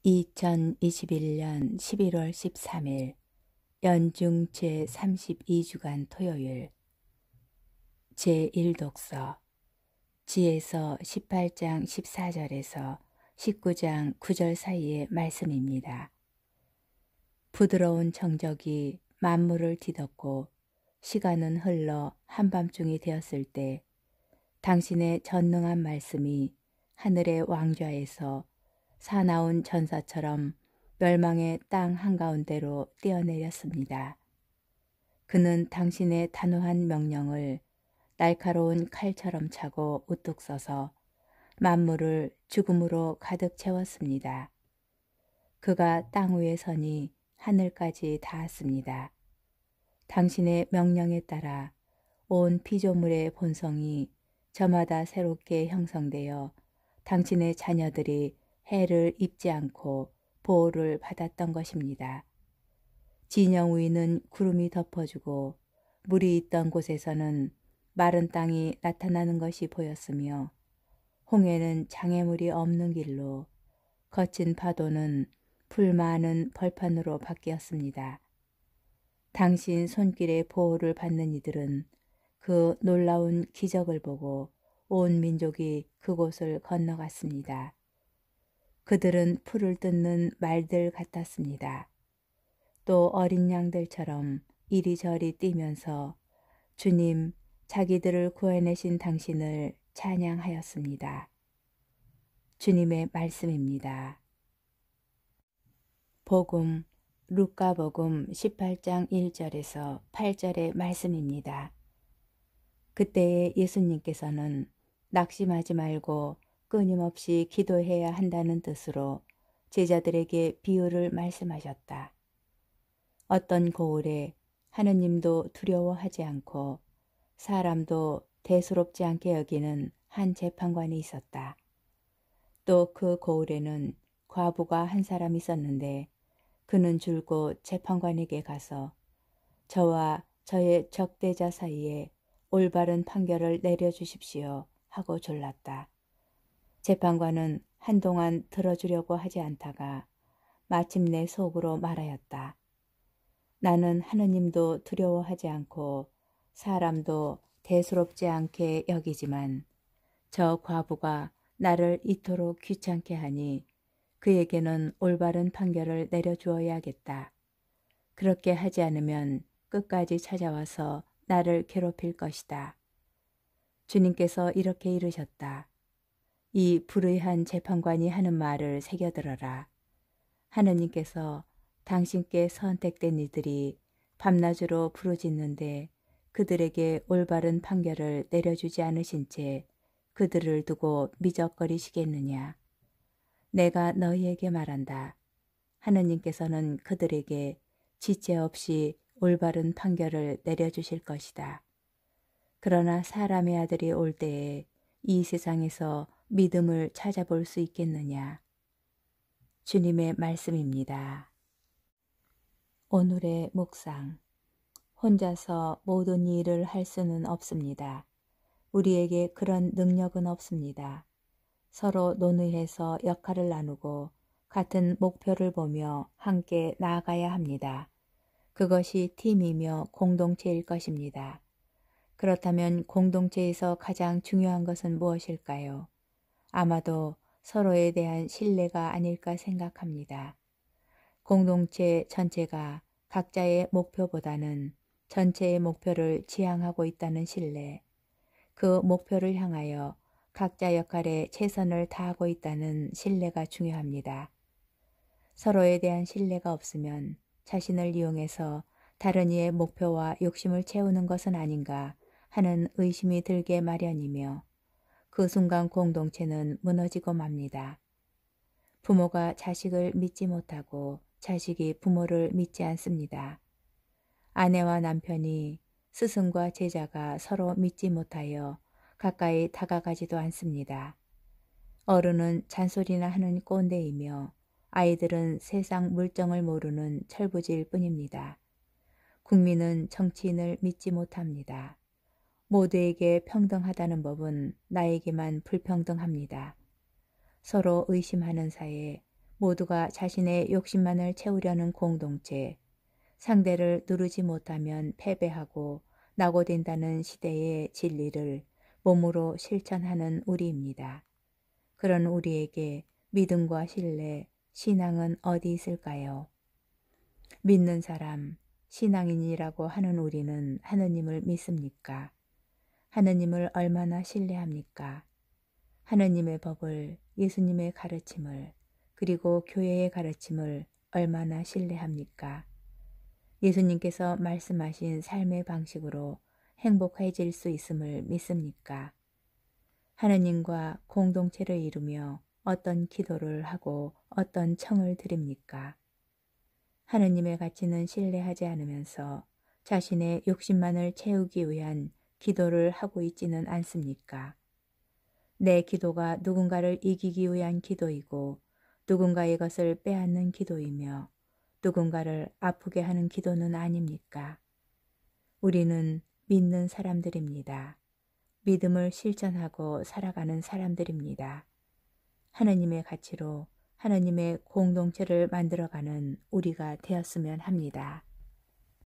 2021년 11월 13일 연중 제32주간 토요일 제1독서 지에서 18장 14절에서 19장 9절 사이의 말씀입니다. 부드러운 정적이 만물을 뒤덮고 시간은 흘러 한밤중이 되었을 때 당신의 전능한 말씀이 하늘의 왕좌에서 사나운 전사처럼 멸망의 땅 한가운데로 뛰어내렸습니다. 그는 당신의 단호한 명령을 날카로운 칼처럼 차고 우뚝 서서 만물을 죽음으로 가득 채웠습니다. 그가 땅 위에 서니 하늘까지 닿았습니다. 당신의 명령에 따라 온 피조물의 본성이 저마다 새롭게 형성되어 당신의 자녀들이 해를 입지 않고 보호를 받았던 것입니다. 진영 위는 구름이 덮어주고 물이 있던 곳에서는 마른 땅이 나타나는 것이 보였으며 홍해는 장애물이 없는 길로 거친 파도는 풀 많은 벌판으로 바뀌었습니다. 당신 손길의 보호를 받는 이들은 그 놀라운 기적을 보고 온 민족이 그곳을 건너갔습니다. 그들은 풀을 뜯는 말들 같았습니다. 또 어린 양들처럼 이리저리 뛰면서 주님, 자기들을 구해내신 당신을 찬양하였습니다. 주님의 말씀입니다. 복음, 루카복음 18장 1절에서 8절의 말씀입니다. 그때에 예수님께서는 낙심하지 말고 끊임없이 기도해야 한다는 뜻으로 제자들에게 비유를 말씀하셨다. 어떤 고을에 하느님도 두려워하지 않고 사람도 대수롭지 않게 여기는 한 재판관이 있었다. 또 그 고을에는 과부가 한 사람 있었는데 그는 줄곧 재판관에게 가서 저와 저의 적대자 사이에 올바른 판결을 내려주십시오 하고 졸랐다. 재판관은 한동안 들어주려고 하지 않다가 마침내 속으로 말하였다. 나는 하느님도 두려워하지 않고 사람도 대수롭지 않게 여기지만 저 과부가 나를 이토록 귀찮게 하니 그에게는 올바른 판결을 내려주어야겠다. 그렇게 하지 않으면 끝까지 찾아와서 나를 괴롭힐 것이다. 주님께서 이렇게 이르셨다. 이 불의한 재판관이 하는 말을 새겨들어라. 하느님께서 당신께 선택된 이들이 밤낮으로 부르짖는데 그들에게 올바른 판결을 내려주지 않으신 채 그들을 두고 미적거리시겠느냐. 내가 너희에게 말한다. 하느님께서는 그들에게 지체 없이 올바른 판결을 내려주실 것이다. 그러나 사람의 아들이 올 때에 이 세상에서 믿음을 찾아볼 수 있겠느냐. 주님의 말씀입니다. 오늘의 묵상. 혼자서 모든 일을 할 수는 없습니다. 우리에게 그런 능력은 없습니다. 서로 논의해서 역할을 나누고 같은 목표를 보며 함께 나아가야 합니다. 그것이 팀이며 공동체일 것입니다. 그렇다면 공동체에서 가장 중요한 것은 무엇일까요? 아마도 서로에 대한 신뢰가 아닐까 생각합니다. 공동체 전체가 각자의 목표보다는 전체의 목표를 지향하고 있다는 신뢰, 그 목표를 향하여 각자 역할에 최선을 다하고 있다는 신뢰가 중요합니다. 서로에 대한 신뢰가 없으면 자신을 이용해서 다른 이의 목표와 욕심을 채우는 것은 아닌가 하는 의심이 들게 마련이며 그 순간 공동체는 무너지고 맙니다. 부모가 자식을 믿지 못하고 자식이 부모를 믿지 않습니다. 아내와 남편이 스승과 제자가 서로 믿지 못하여 가까이 다가가지도 않습니다. 어른은 잔소리나 하는 꼰대이며 아이들은 세상 물정을 모르는 철부지일 뿐입니다. 국민은 정치인을 믿지 못합니다. 모두에게 평등하다는 법은 나에게만 불평등합니다. 서로 의심하는 사이에 모두가 자신의 욕심만을 채우려는 공동체, 상대를 누르지 못하면 패배하고 낙오된다는 시대의 진리를 몸으로 실천하는 우리입니다. 그런 우리에게 믿음과 신뢰, 신앙은 어디 있을까요? 믿는 사람, 신앙인이라고 하는 우리는 하느님을 믿습니까? 하느님을 얼마나 신뢰합니까? 하느님의 법을, 예수님의 가르침을, 그리고 교회의 가르침을 얼마나 신뢰합니까? 예수님께서 말씀하신 삶의 방식으로 행복해질 수 있음을 믿습니까? 하느님과 공동체를 이루며 어떤 기도를 하고 어떤 청을 드립니까? 하느님의 가치는 신뢰하지 않으면서 자신의 욕심만을 채우기 위한 기도를 하고 있지는 않습니까? 내 기도가 누군가를 이기기 위한 기도이고 누군가의 것을 빼앗는 기도이며 누군가를 아프게 하는 기도는 아닙니까? 우리는 믿는 사람들입니다. 믿음을 실천하고 살아가는 사람들입니다. 하느님의 가치로 하느님의 공동체를 만들어가는 우리가 되었으면 합니다.